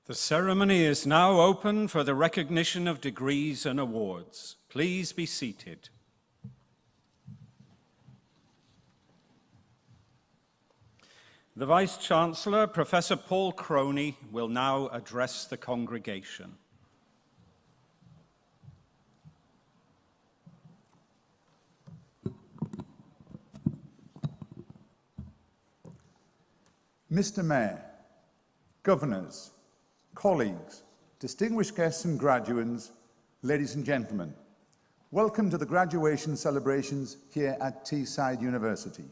The ceremony is now open for the recognition of degrees and awards. Please be seated. The Vice-Chancellor, Professor Paul Croney, will now address the congregation. Mr. Mayor, Governors, colleagues, distinguished guests and graduates, ladies and gentlemen, welcome to the graduation celebrations here at Teesside University.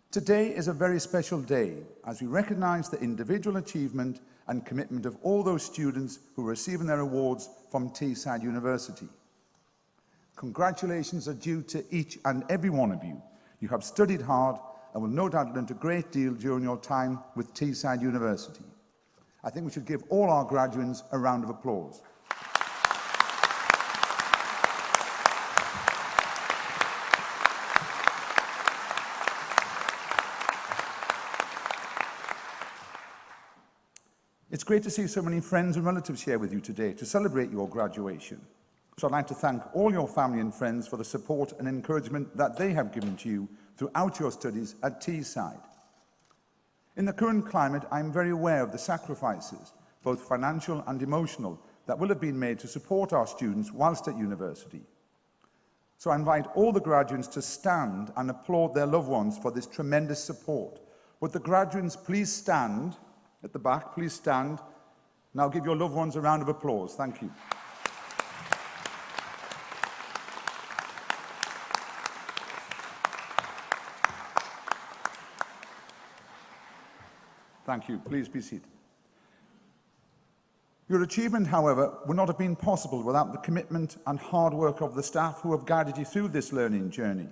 Today is a very special day as we recognise the individual achievement and commitment of all those students who are receiving their awards from Teesside University. Congratulations are due to each and every one of you. You have studied hard and will no doubt learn a great deal during your time with Teesside University. I think we should give all our graduates a round of applause. It's great to see so many friends and relatives here with you today to celebrate your graduation. So I'd like to thank all your family and friends for the support and encouragement that they have given to you throughout your studies at Teesside. In the current climate, I am very aware of the sacrifices, both financial and emotional, that will have been made to support our students whilst at university. So I invite all the graduates to stand and applaud their loved ones for this tremendous support. Would the graduates please stand at the back, please stand. Now give your loved ones a round of applause. Thank you. Thank you. Please be seated. Your achievement, however, would not have been possible without the commitment and hard work of the staff who have guided you through this learning journey.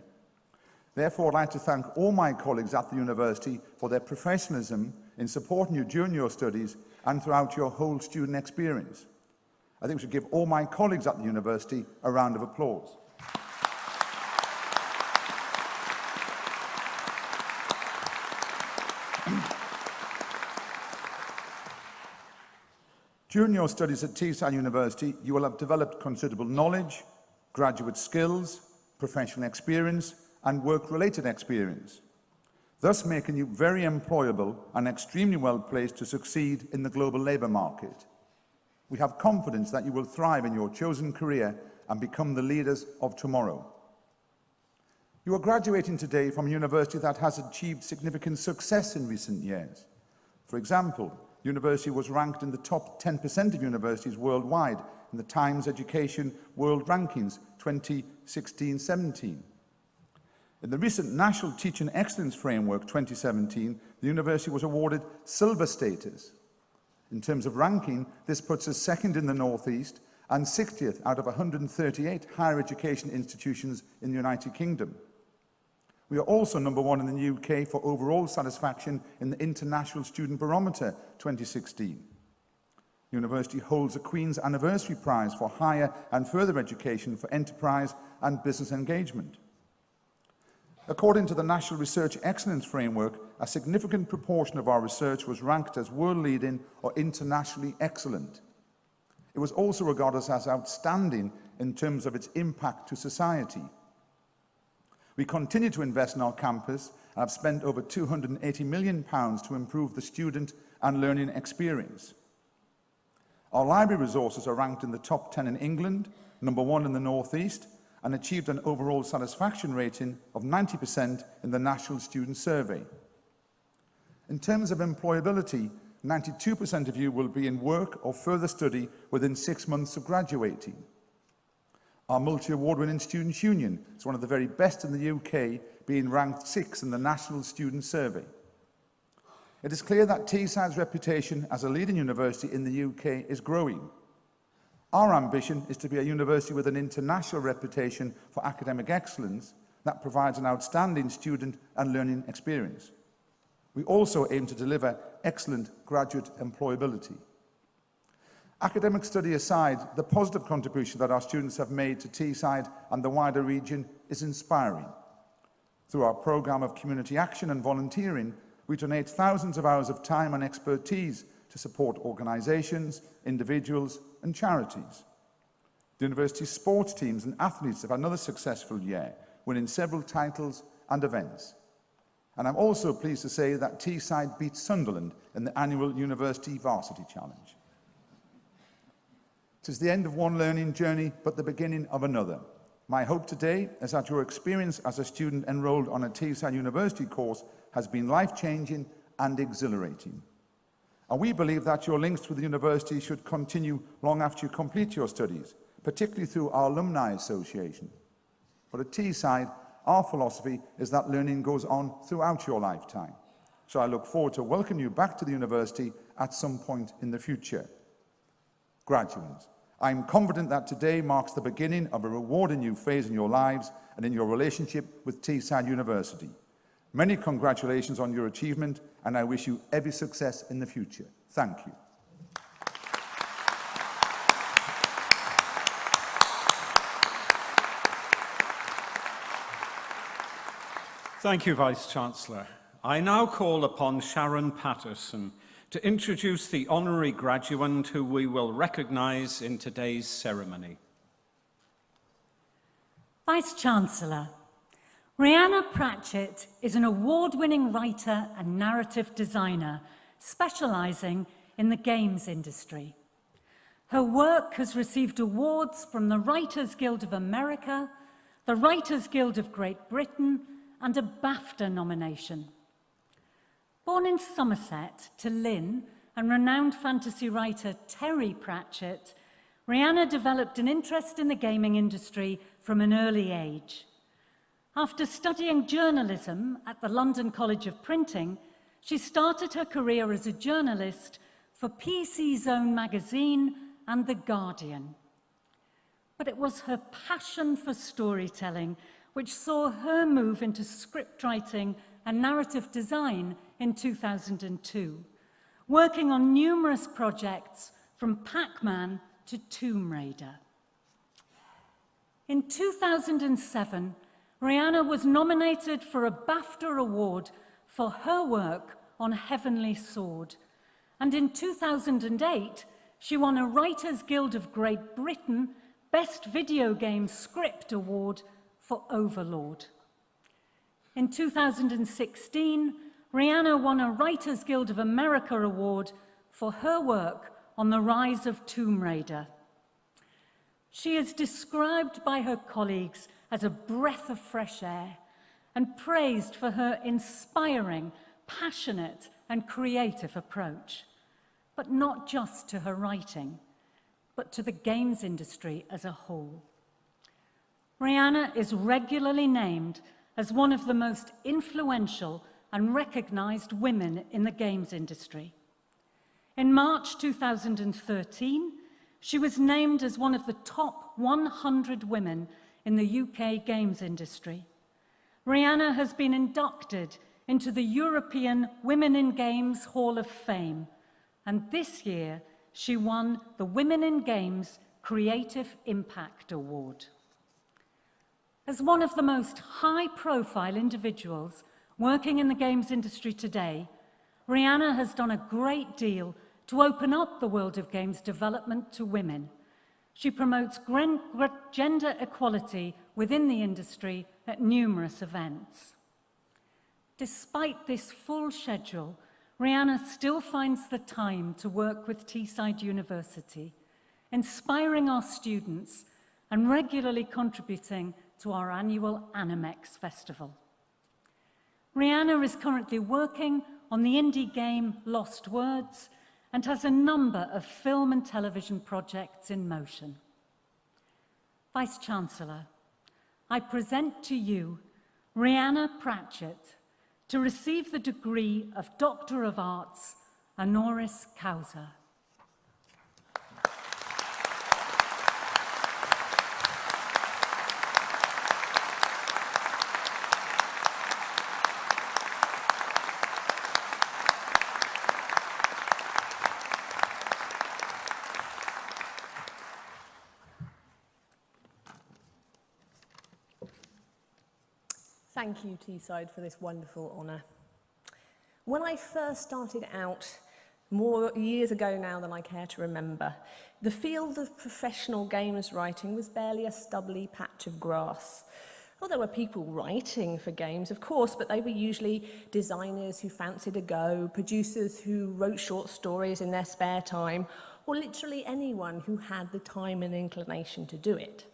Therefore, I'd like to thank all my colleagues at the university for their professionalism in supporting you during your studies and throughout your whole student experience. I think we should give all my colleagues at the university a round of applause. During your studies at Teesside University, you will have developed considerable knowledge, graduate skills, professional experience, and work-related experience, thus making you very employable and extremely well placed to succeed in the global labour market. We have confidence that you will thrive in your chosen career and become the leaders of tomorrow. You are graduating today from a university that has achieved significant success in recent years. For example, the university was ranked in the top 10% of universities worldwide in the Times Education World Rankings 2016-17. In the recent National Teaching Excellence Framework 2017, the university was awarded silver status. In terms of ranking, this puts us second in the North East and 60th out of 138 higher education institutions in the United Kingdom. We are also number one in the UK for overall satisfaction in the International Student Barometer 2016. The university holds a Queen's Anniversary Prize for higher and further education for enterprise and business engagement. According to the National Research Excellence Framework, a significant proportion of our research was ranked as world-leading or internationally excellent. It was also regarded as outstanding in terms of its impact to society. We continue to invest in our campus and have spent over £280 million to improve the student and learning experience. Our library resources are ranked in the top 10 in England, number 1 in the North East, and achieved an overall satisfaction rating of 90% in the National Student Survey. In terms of employability, 92% of you will be in work or further study within 6 months of graduating. Our multi-award-winning Students' Union is one of the very best in the UK, being ranked 6th in the National Student Survey. It is clear that Teesside's reputation as a leading university in the UK is growing. Our ambition is to be a university with an international reputation for academic excellence that provides an outstanding student and learning experience. We also aim to deliver excellent graduate employability. Academic study aside, the positive contribution that our students have made to Teesside and the wider region is inspiring. Through our programme of community action and volunteering, we donate thousands of hours of time and expertise to support organisations, individuals and charities. The university's sports teams and athletes have had another successful year, winning several titles and events. And I'm also pleased to say that Teesside beat Sunderland in the annual University Varsity Challenge. It is the end of one learning journey, but the beginning of another. My hope today is that your experience as a student enrolled on a Teesside University course has been life-changing and exhilarating. And we believe that your links with the university should continue long after you complete your studies, particularly through our Alumni Association. But at Teesside, our philosophy is that learning goes on throughout your lifetime. So I look forward to welcoming you back to the university at some point in the future. Graduates, I am confident that today marks the beginning of a rewarding new phase in your lives and in your relationship with Teesside University. Many congratulations on your achievement, and I wish you every success in the future. Thank you. Thank you, Vice-Chancellor. I now call upon Sharon Patterson to introduce the honorary graduate who we will recognise in today's ceremony. Vice-Chancellor, Rhianna Pratchett is an award-winning writer and narrative designer specialising in the games industry. Her work has received awards from the Writers Guild of America, the Writers Guild of Great Britain, and a BAFTA nomination. Born in Somerset to Lynn and renowned fantasy writer Terry Pratchett, Rhianna developed an interest in the gaming industry from an early age. After studying journalism at the London College of Printing, she started her career as a journalist for PC Zone magazine and The Guardian. But it was her passion for storytelling which saw her move into script writing and narrative design in 2002, working on numerous projects from Pac-Man to Tomb Raider. In 2007, Rhianna was nominated for a BAFTA award for her work on Heavenly Sword, and in 2008, she won a Writers Guild of Great Britain Best Video Game Script Award for Overlord. In 2016, Rhianna won a Writers Guild of America award for her work on the rise of Tomb Raider. She is described by her colleagues as a breath of fresh air and praised for her inspiring, passionate, and creative approach, but not just to her writing, but to the games industry as a whole. Rhianna is regularly named as one of the most influential and recognized women in the games industry. In March 2013, she was named as one of the top 100 women in the UK games industry. Rhianna has been inducted into the European Women in Games Hall of Fame, and this year she won the Women in Games Creative Impact Award. As one of the most high-profile individuals working in the games industry today, Rhianna has done a great deal to open up the world of games development to women. She promotes gender equality within the industry at numerous events. Despite this full schedule, Rhianna still finds the time to work with Teesside University, inspiring our students and regularly contributing to our annual Animex Festival. Rhianna is currently working on the indie game Lost Words and has a number of film and television projects in motion. Vice-Chancellor, I present to you Rhianna Pratchett to receive the degree of Doctor of Arts, honoris causa. Thank you, Teesside, for this wonderful honour. When I first started out more years ago now than I care to remember. The field of professional games writing was barely a stubbly patch of grass. Well, there were people writing for games, of course, but they were usually designers who fancied a go, producers who wrote short stories in their spare time, or literally anyone who had the time and inclination to do it.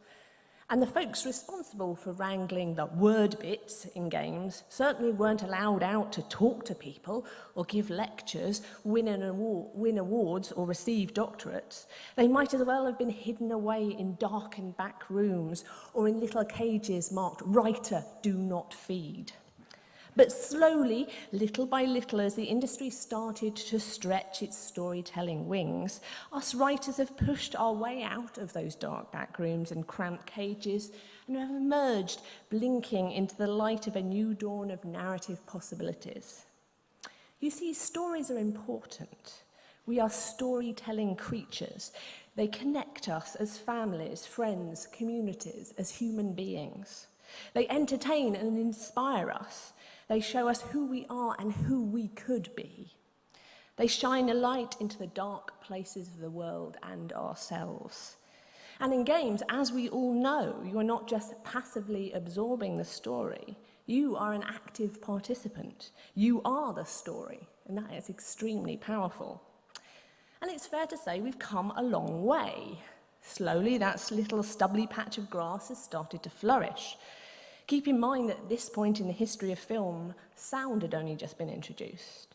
And the folks responsible for wrangling the word bits in games certainly weren't allowed out to talk to people or give lectures, win awards or receive doctorates. They might as well have been hidden away in darkened back rooms or in little cages marked "Writer, do not feed." But slowly, little by little, as the industry started to stretch its storytelling wings, us writers have pushed our way out of those dark back rooms and cramped cages and have emerged, blinking into the light of a new dawn of narrative possibilities. You see, stories are important. We are storytelling creatures. They connect us as families, friends, communities, as human beings. They entertain and inspire us. They show us who we are and who we could be. They shine a light into the dark places of the world and ourselves. And in games, as we all know, you are not just passively absorbing the story, you are an active participant. You are the story, and that is extremely powerful. And it's fair to say we've come a long way. Slowly, that little stubbly patch of grass has started to flourish. Keep in mind that at this point in the history of film, sound had only just been introduced.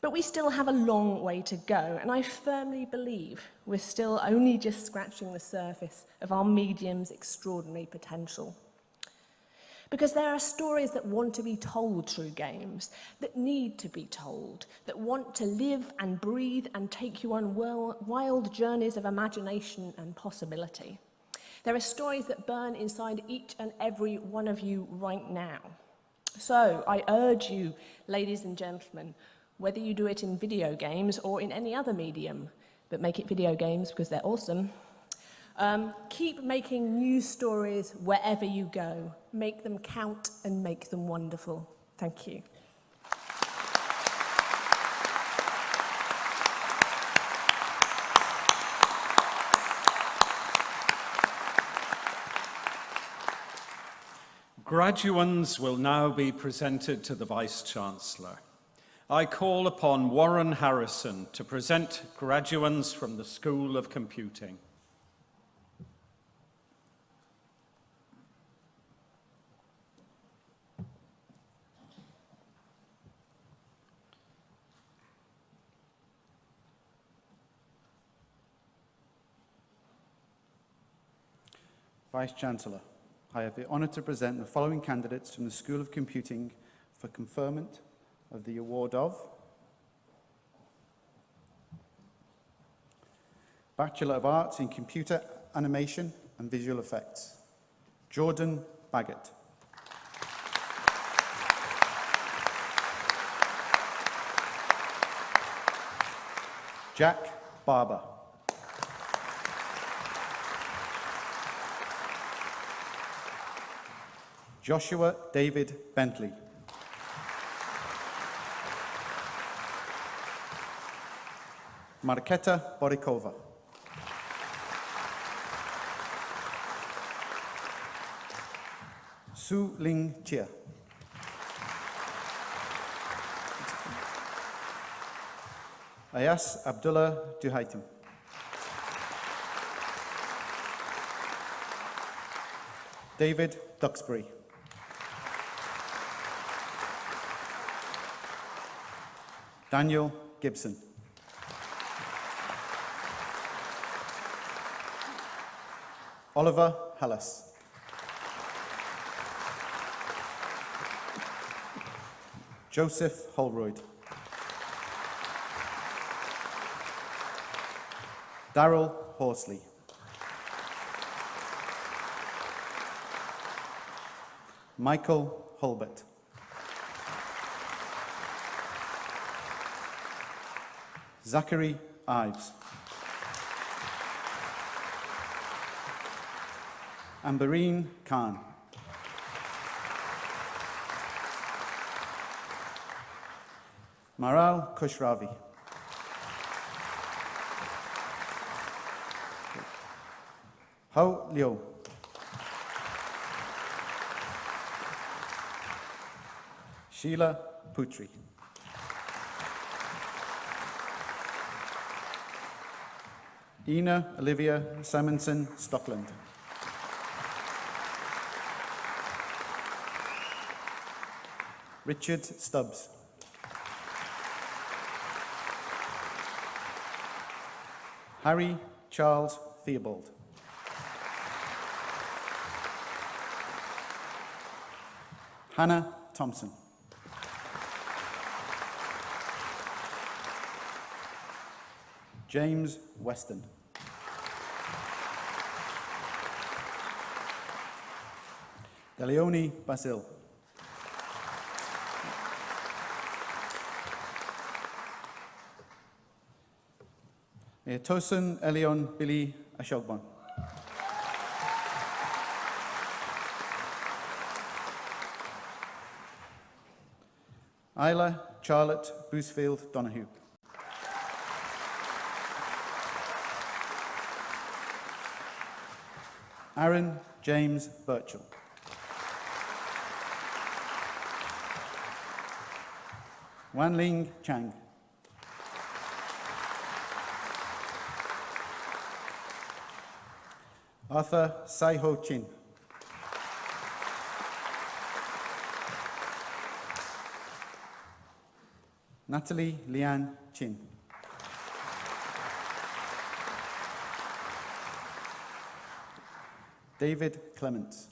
But we still have a long way to go, and I firmly believe we're still only just scratching the surface of our medium's extraordinary potential. Because there are stories that want to be told through games, that need to be told, that want to live and breathe and take you on wild journeys of imagination and possibility. There are stories that burn inside each and every one of you right now. So I urge you, ladies and gentlemen, whether you do it in video games or in any other medium, but make it video games because they're awesome, keep making new stories wherever you go. Make them count and make them wonderful. Thank you. Graduands will now be presented to the Vice-Chancellor. I call upon Warren Harrison to present graduands from the School of Computing. Vice-Chancellor, I have the honour to present the following candidates from the School of Computing for conferment of the award of Bachelor of Arts in Computer Animation and Visual Effects, Jordan Baggett. Jack Barber. Joshua David Bentley. Marketa Borikova. Su Ling Chia. Ayas Abdullah Duhaitim. David Duxbury. Daniel Gibson. Oliver Hallis. Joseph Holroyd. Darryl Horsley. Michael Hulbert. Zachary Ives. Ambereen Khan. Maral Kushravi. Hao Liu. Sheila Putri. Ina Olivia Simonson Stockland. Richard Stubbs. Harry Charles Theobald. Hannah Thompson. James Weston. Deleone Basil. Tosun Elion Billy Ashogban. Isla Charlotte Boosfield Donahue. Aaron James Birchall. Wanling Chang. Arthur Sai Ho Chin. Natalie Lian Chin. David Clements.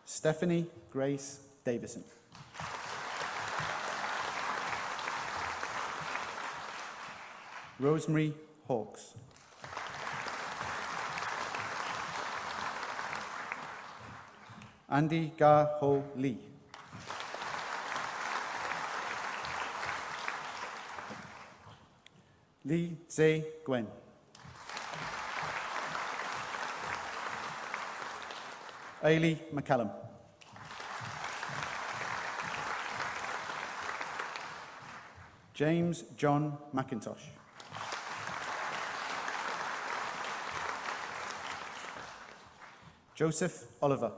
Stephanie Grace Davison. Rosemary Hawkes. Andy Ga Ho Lee. Lee Zhe Gwen. Ailey McCallum. James John McIntosh. Joseph Oliver.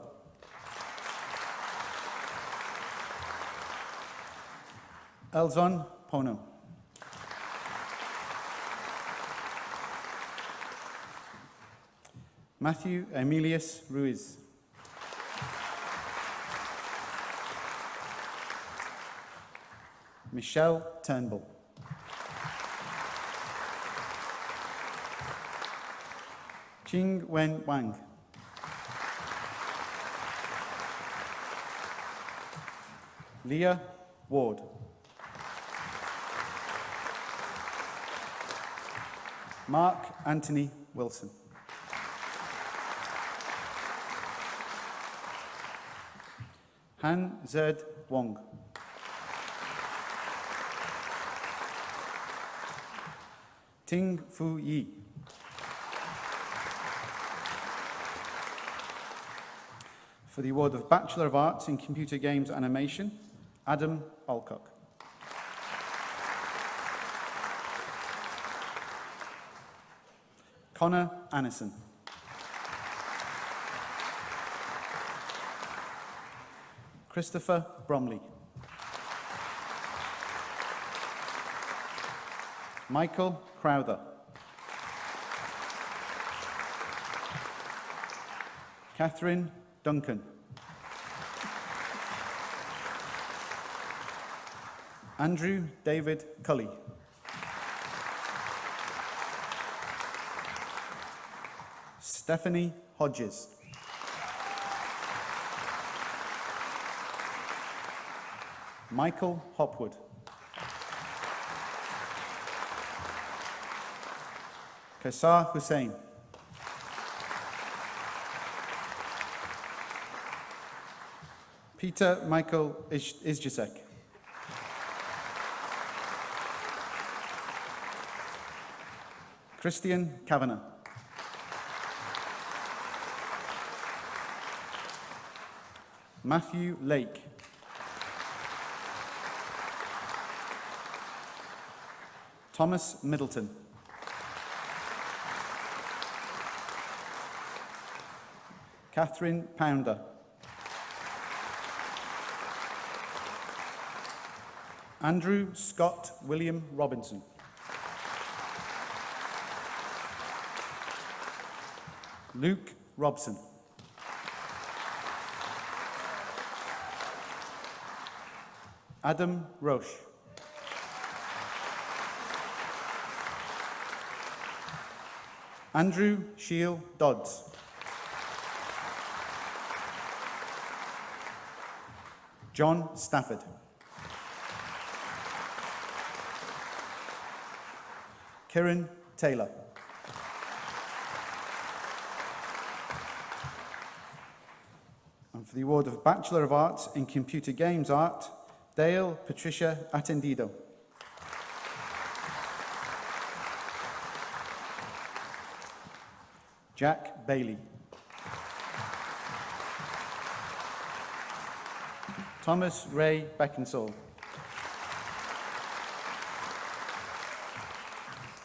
Elzon Pono. Matthew Emilius Ruiz. Michelle Turnbull. Ching Wen Wang. Leah Ward. Mark Anthony Wilson. Han Zed Wong. Ting Fu Yi. For the award of Bachelor of Arts in Computer Games Animation, Adam Alcock. Connor Annison. Christopher Bromley. Michael Crowther. Catherine Duncan. Andrew David Cully. Stephanie Hodges. Michael Hopwood. Kaisar Hussain. Peter Michael Izjacek. Christian Kavanagh. Matthew Lake. Thomas Middleton. Catherine Pounder. Andrew Scott William Robinson. Luke Robson. Adam Roche. Andrew Shield Dodds. John Stafford. Kieran Taylor. And for the award of Bachelor of Arts in Computer Games Art, Dale Patricia Attendido. Jack Bailey. Thomas Ray Beckinsale.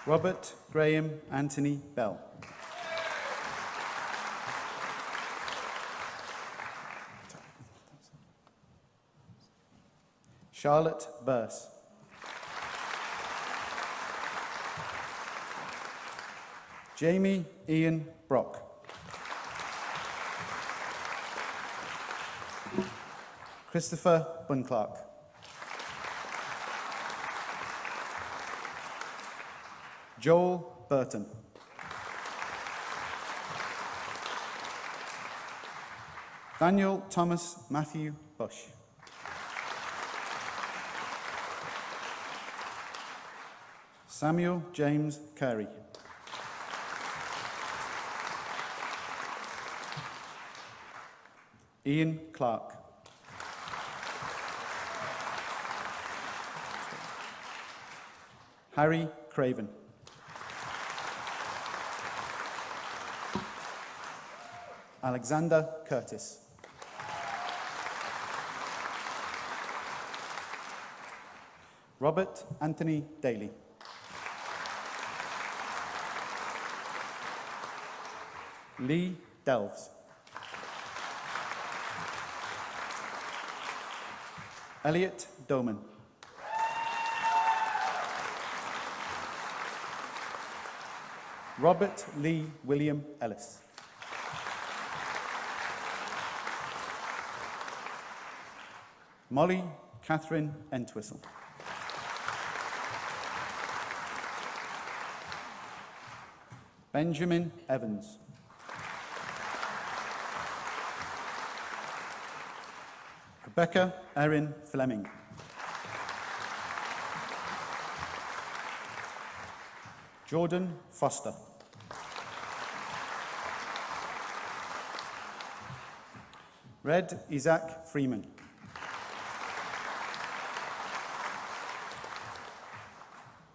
Robert Graham Anthony Bell. Charlotte Burse. Jamie Ian Brock. Christopher Bunclark. Joel Burton. Daniel Thomas Matthew Bush. Samuel James Curry. Ian Clark. Harry Craven. Alexander Curtis. Robert Anthony Daly. Lee Delves. Elliot Doman. Robert Lee William Ellis. Molly Catherine Entwistle. Benjamin Evans. Rebecca Erin Fleming. Jordan Foster. Red Isaac Freeman.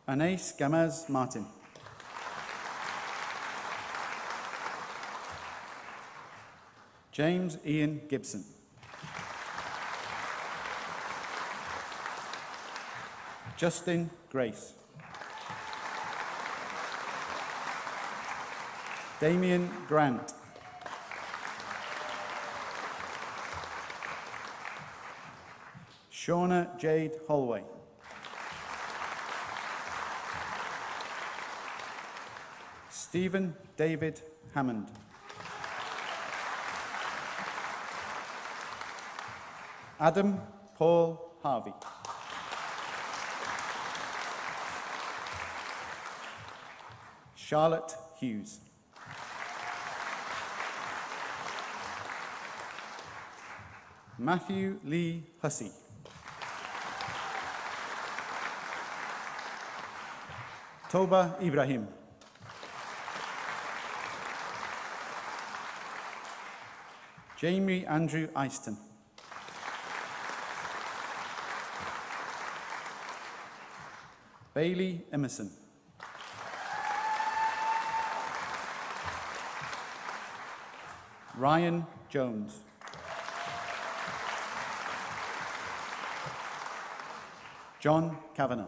Anais Gamaz Martin. James Ian Gibson. Justin Grace. Damien Grant. Shauna Jade Holloway. Stephen David Hammond. Adam Paul Harvey. Charlotte Hughes. Matthew Lee Hussey. Toba Ibrahim. Jamie Andrew Easton. Bailey Emerson. Ryan Jones. John Kavanagh.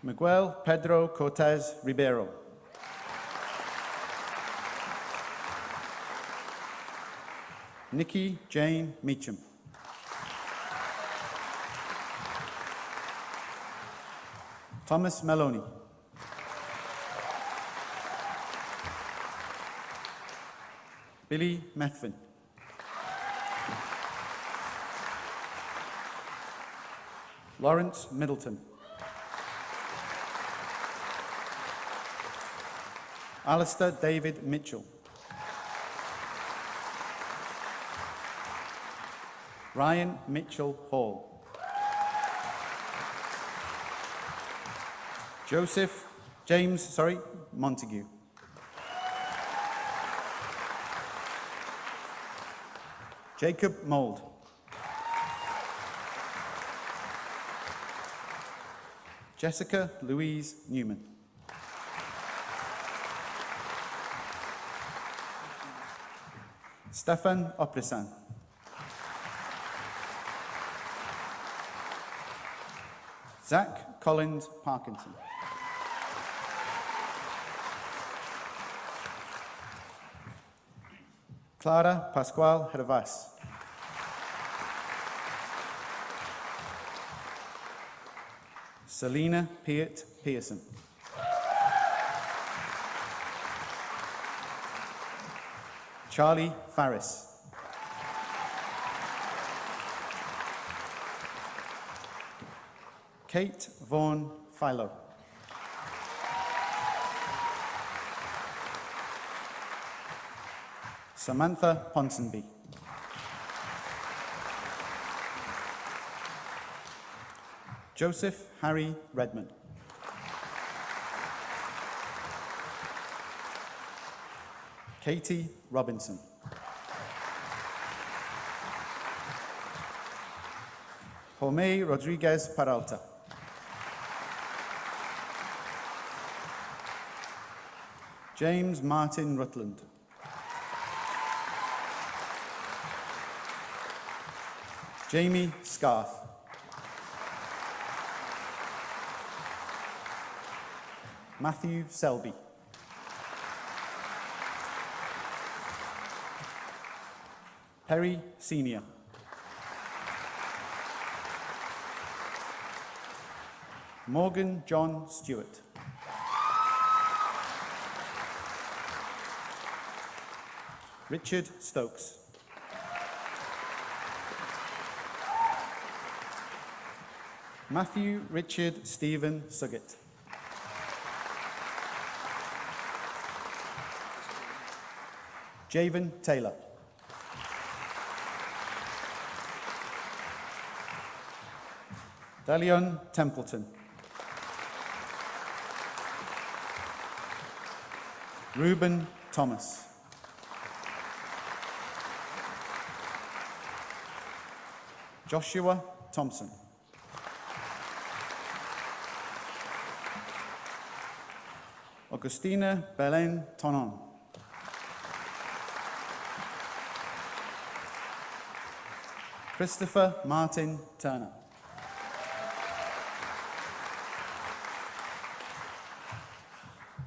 Miguel Pedro Cortez Ribeiro. Nikki Jane Meacham. Thomas Maloney. Billy Methvin. Lawrence Middleton. Alistair David Mitchell. Ryan Mitchell Hall. James Montague. Jacob Mould. Jessica Louise Newman. Stefan Opresan. Zach Collins Parkinson. Clara Pascual Hervas. Selena Peart Pearson. Charlie Farris. Kate Vaughan Philo. Samantha Ponsonby. Joseph Harry Redman. Katie Robinson. Jome Rodriguez Peralta. James Martin Rutland. Jamie Scarth. Matthew Selby. Perry Senior. Morgan John Stewart. Richard Stokes. Matthew Richard Stephen Suggett. Javen Taylor. Dalion Templeton. Reuben Thomas. Joshua Thompson. Augustina Belen Tonon. Christopher Martin Turner.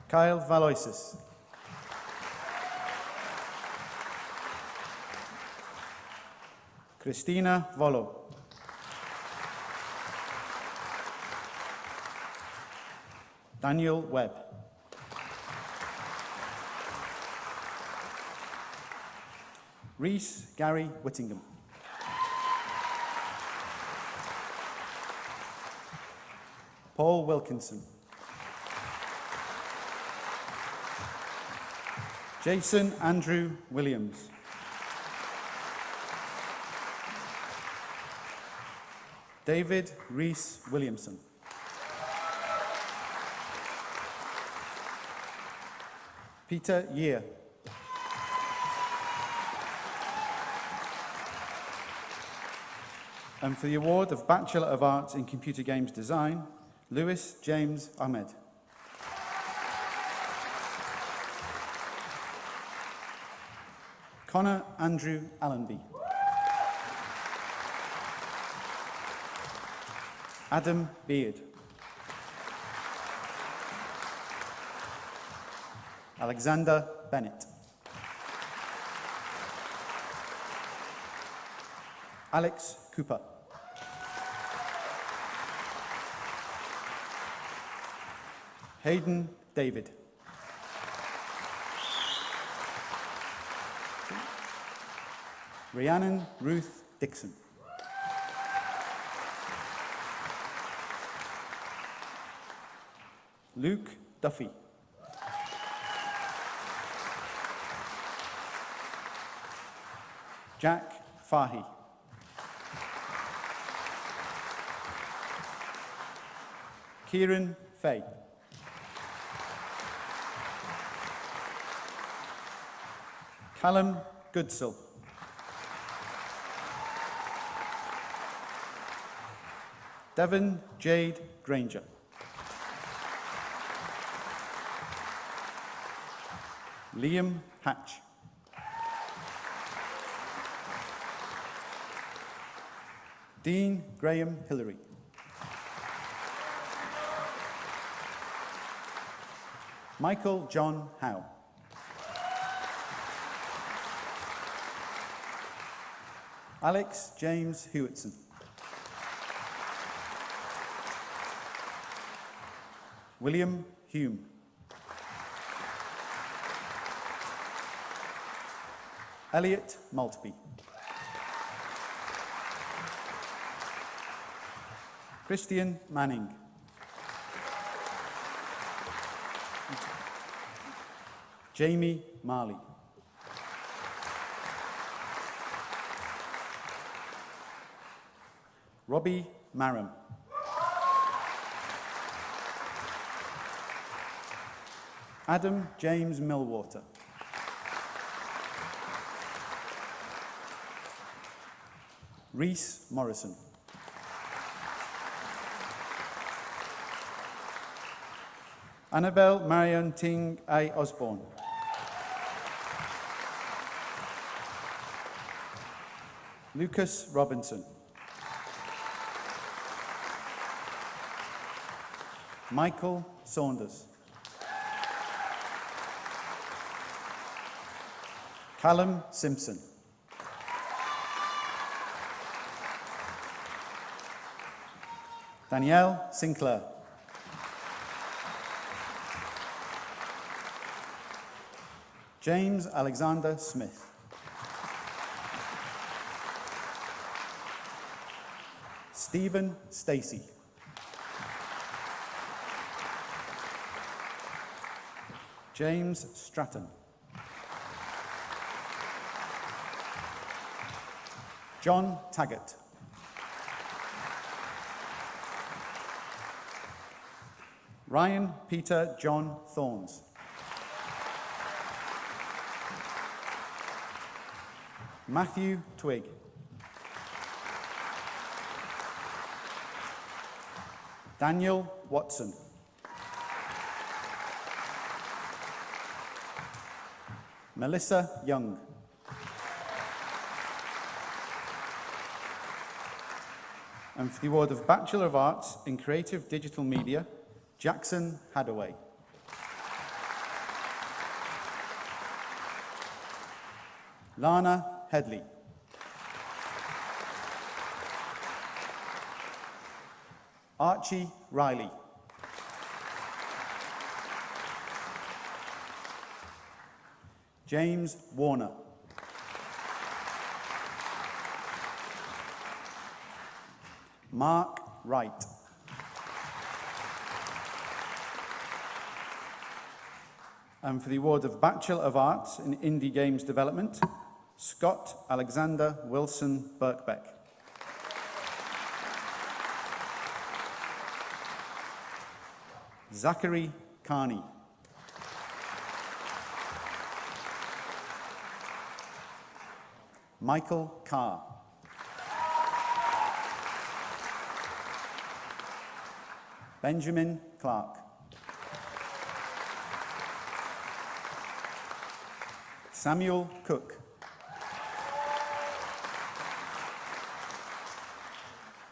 Kyle Valoisis. Christina Volo. Daniel Webb. Reese Gary Whittingham. Paul Wilkinson. Jason Andrew Williams. David Reese Williamson. Peter Year. And for the award of Bachelor of Arts in Computer Games Design, Lewis James Ahmed. Connor Andrew Allenby. Adam Beard. Alexander Bennett. Alex Cooper. Hayden David. Rhiannon Ruth Dixon. Luke Duffy. Jack Fahy. Kieran Fay. Callum Goodsill. Devon Jade Granger. Liam Hatch. Dean Graham Hillary. Michael John Howe. Alex James Hewitson. William Hume. Elliot Maltby. Christian Manning. Jamie Marley. Robbie Maram. Adam James Millwater. Rhys Morrison. Annabelle Marion Ting A. Osborne. Lucas Robinson. Michael Saunders. Callum Simpson. Danielle Sinclair. James Alexander Smith. Stephen Stacey. James Stratton. John Taggart. Ryan Peter John Thorns. Matthew Twig. Daniel Watson. Melissa Young. And for the award of Bachelor of Arts in Creative Digital Media, Jackson Hadaway. Lana Headley. Archie Riley. James Warner. Mark Wright. And for the award of Bachelor of Arts in Indie Games Development, Scott Alexander Wilson Birkbeck. Zachary Carney. Michael Carr. Benjamin Clark. Samuel Cook.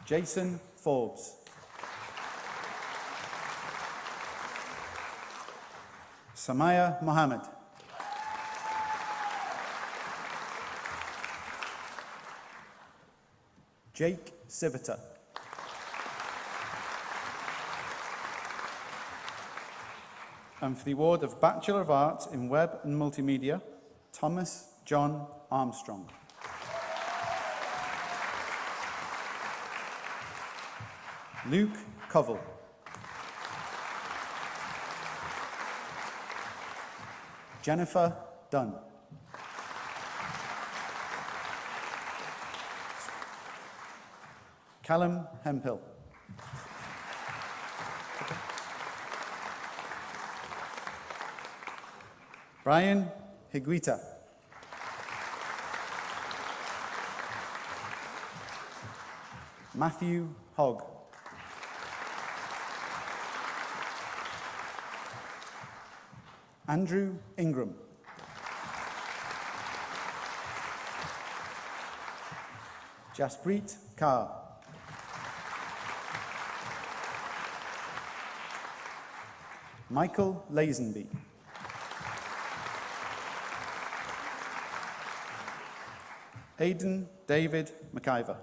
Jason Forbes. Samaya Mohammed. Jake Civita. And for the award of Bachelor of Arts in Web and Multimedia, Thomas John Armstrong. Luke Covell. Jennifer Dunn. Callum Hemphill. Brian Higuita. Matthew Hogg. Andrew Ingram. Jaspreet Kaur. Michael Lazenby. Aidan David McIver.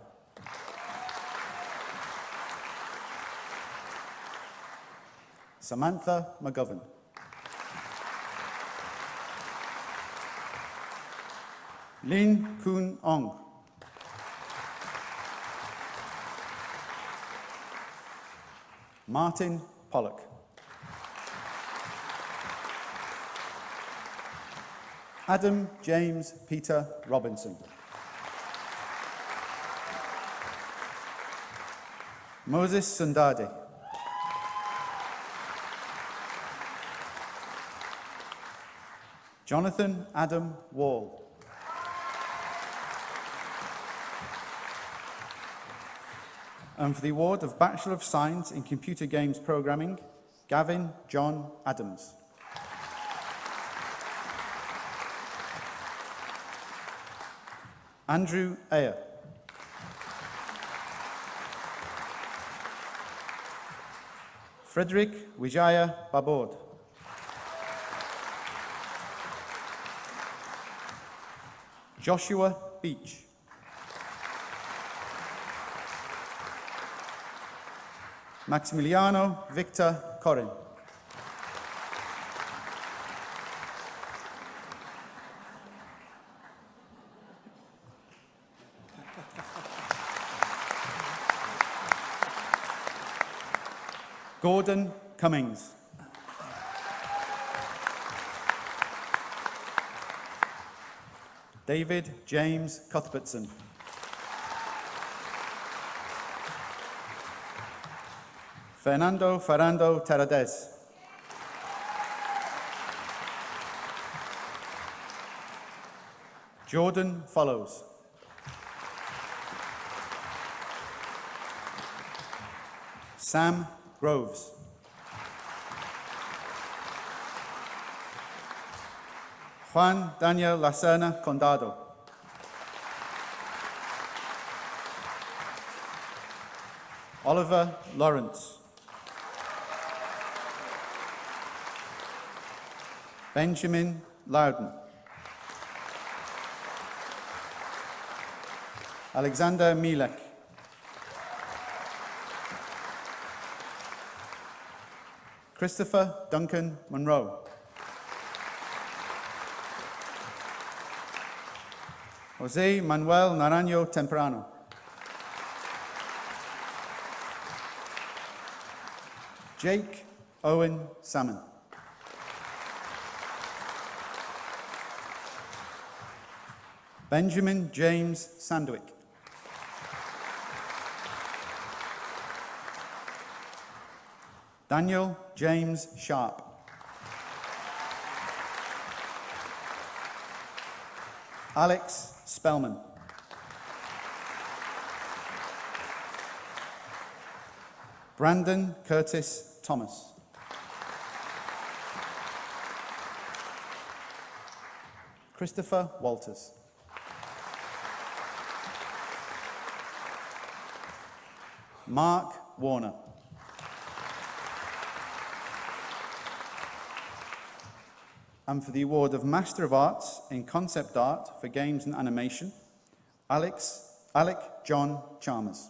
Samantha McGovern. Lin Kun Ong. Martin Pollock. Adam James Peter Robinson. Moses Sundade. Jonathan Adam Wall. And for the award of Bachelor of Science in Computer Games Programming, Gavin John Adams. Andrew Ayer. Frederick Wijaya Babord. Joshua Beach. Maximiliano Victor Corin. Gordon Cummings. David James Cuthbertson. Fernando Ferrando Terradez. Jordan Follows. Sam Groves. Juan Daniel Lacerna Condado. Oliver Lawrence. Benjamin Loudon. Alexander Milek. Christopher Duncan Monroe. Jose Manuel Naranjo Temprano. Jake Owen Salmon. Benjamin James Sandwick. Daniel James Sharp. Alex Spellman. Brandon Curtis Thomas. Christopher Walters. Mark Warner. And for the award of Master of Arts in Concept Art for Games and Animation, Alec John Chalmers.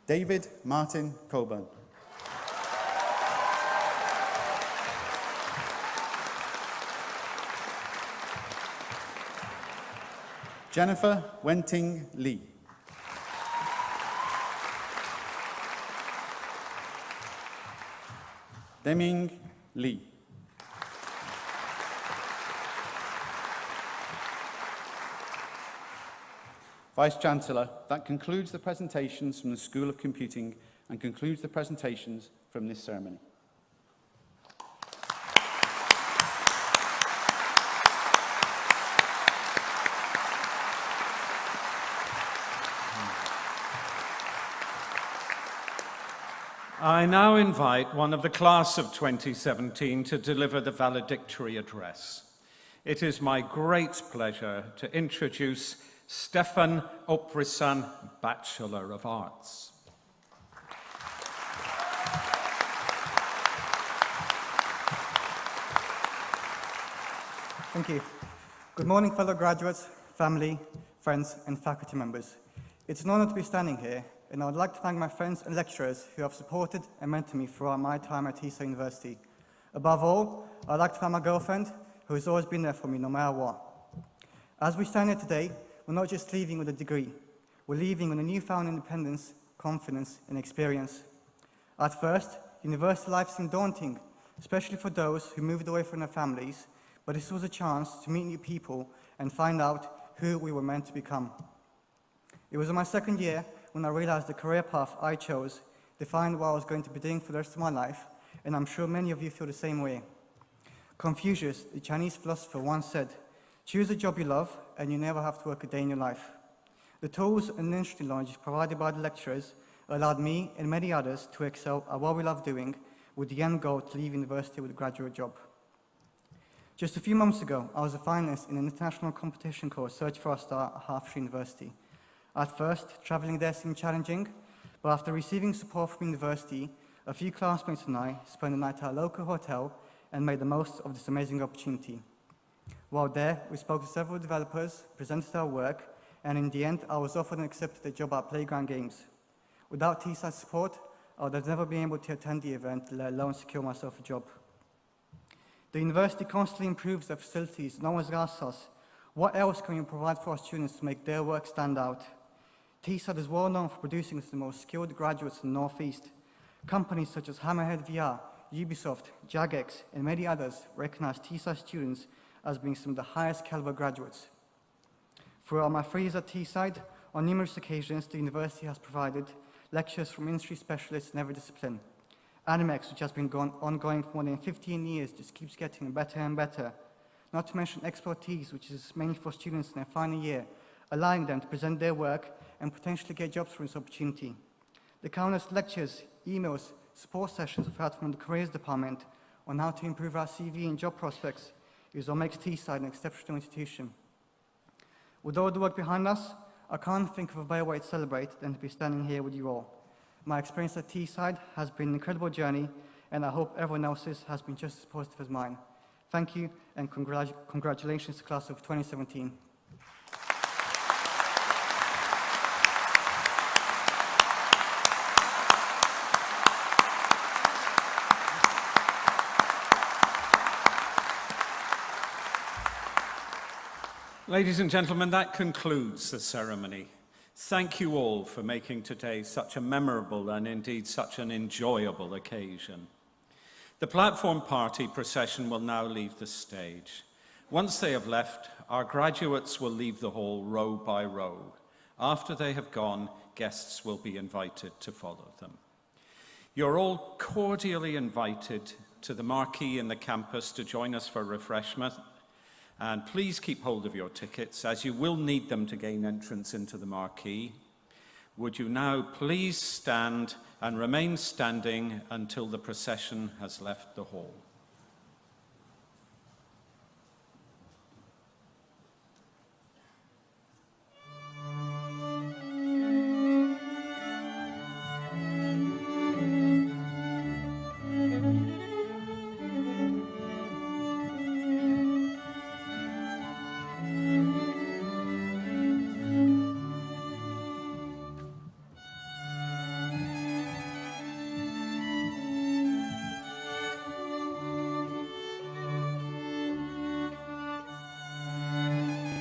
David Martin Coburn. Jennifer Wenting Lee. Deming Lee. Vice-Chancellor, that concludes the presentations from the School of Computing and concludes the presentations from this ceremony. I now invite one of the class of 2017 to deliver the valedictory address. It is my great pleasure to introduce Stefan Oprisan, Bachelor of Arts. Thank you. Good morning, fellow graduates, family, friends, and faculty members. It's an honor to be standing here, and I would like to thank my friends and lecturers who have supported and mentored me throughout my time at Teesside University. Above all, I'd like to thank my girlfriend, who has always been there for me no matter what. As we stand here today, we're not just leaving with a degree. We're leaving with a newfound independence, confidence, and experience. At first, university life seemed daunting, especially for those who moved away from their families, but this was a chance to meet new people and find out who we were meant to become. It was in my second year when I realized the career path I chose defined what I was going to be doing for the rest of my life, and I'm sure many of you feel the same way. Confucius, the Chinese philosopher, once said, "Choose a job you love, and you never have to work a day in your life." The tools and industry knowledge provided by the lecturers allowed me and many others to excel at what we love doing, with the end goal to leave university with a graduate job. Just a few months ago, I was a finalist in an international competition called Search for a Star at Hertfordshire University. At first, travelling there seemed challenging, but after receiving support from university, a few classmates and I spent the night at a local hotel and made the most of this amazing opportunity. While there, we spoke to several developers, presented our work, and in the end, I was offered and accepted a job at Playground Games. Without Teesside's support, I would have never been able to attend the event, let alone secure myself a job. The university constantly improves their facilities and always asks us, what else can we provide for our students to make their work stand out? Teesside is well known for producing the most skilled graduates in the Northeast. Companies such as Hammerhead VR, Ubisoft, Jagex, and many others recognize Teesside students as being some of the highest caliber graduates. Throughout my 3 years at Teesside, on numerous occasions, the university has provided lectures from industry specialists in every discipline. Animex, which has been ongoing for more than 15 years, just keeps getting better and better. Not to mention expertise, which is mainly for students in their final year, allowing them to present their work and potentially get jobs from this opportunity. The countless lectures, emails, support sessions we've had from the careers department on how to improve our CV and job prospects is what makes Teesside an exceptional institution. With all the work behind us, I can't think of a better way to celebrate than to be standing here with you all. My experience at Teesside has been an incredible journey, and I hope everyone else's has been just as positive as mine. Thank you, and congratulations to the class of 2017. Ladies and gentlemen, that concludes the ceremony. Thank you all for making today such a memorable and indeed such an enjoyable occasion. The platform party procession will now leave the stage. Once they have left, our graduates will leave the hall row by row. After they have gone, guests will be invited to follow them. You're all cordially invited to the marquee in the campus to join us for refreshment. And please keep hold of your tickets, as you will need them to gain entrance into the marquee. Would you now please stand and remain standing until the procession has left the hall?